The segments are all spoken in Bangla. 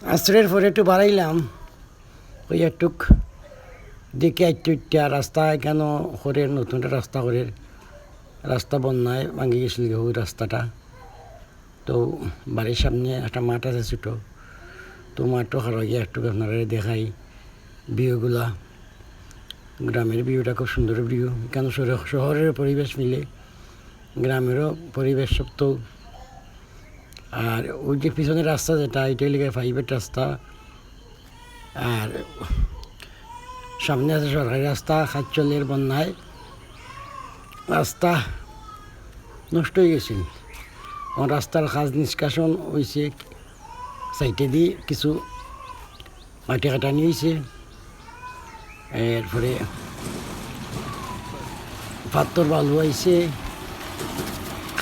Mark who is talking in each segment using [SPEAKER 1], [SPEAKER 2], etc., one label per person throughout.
[SPEAKER 1] আসরের পরে একটু বাড়াইলাম, ওই একটুক দেখে একটু রাস্তা কেন করে নতুন একটা রাস্তা করে, রাস্তা বন্যায় ভাঙি গেছিল ওই রাস্তাটা। তো বাড়ির সামনে একটা মাঠ আছে ছোটো, তো মাঠও খারাপ গিয়ে একটু আপনারা দেখাই ভিউগুলা। গ্রামের ভিউটা খুব সুন্দর ভিউ, কেন শহরের পরিবেশ মিলে গ্রামেরও পরিবেশ সব। তো আর ওই যে পিছনের রাস্তা যেটা, এটাই লেগে প্রাইভেট রাস্তা, আর সামনে আছে সরকারি রাস্তা। খাচ্চলের বন্যায় রাস্তা নষ্ট হয়ে গেছে, আমার রাস্তার কাজ নিষ্কাশন হয়েছে, সাইডে দিয়ে কিছু মাটি কাটানি হয়েছে, এরপরে পাথর বালু আইছে।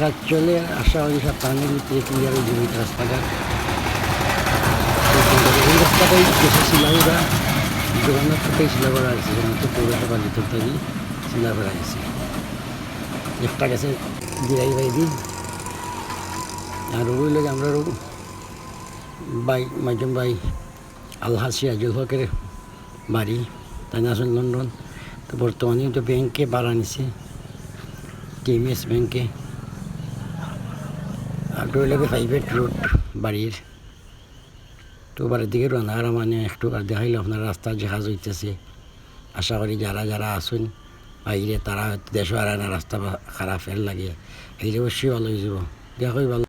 [SPEAKER 1] কাজ চলে, আশা করি সপ্তাহের ভিতরে ক্লিয়ার হয়ে যাবে রাস্তাটা। এই রাস্তাটাই দেশে শিলাগুড়া জগন্নাথ থেকেই শিলা করা হয়েছে, জগন্নাথ পৌরসভা ভিতর থেকে শিলা করা হয়েছে। একটা গেছে দিরাই বাইদি, আর ওই লোক আমরাও ভাই মাইজম ভাই আলহাজ সিরাজুল হকের বাড়ি, তাই না আসেন লন্ডন। তো বর্তমানে তো ব্যাংকে ভাড়া নিছে, TMS ব্যাংকে। আর ওই লোকে প্রাইভেট রোড বাড়ির। তো বাড়ির দিকে রান্না মানে একটু আর দেখাইলো আপনার রাস্তা জাহাজ হইতেছে। আশা করি যারা যারা আসুন বাইরে তারা দেশ আর রাস্তা খারাপ ফেল লাগে, এই অবশ্যই ভালো হয়ে যাব, দেখোই ভালো।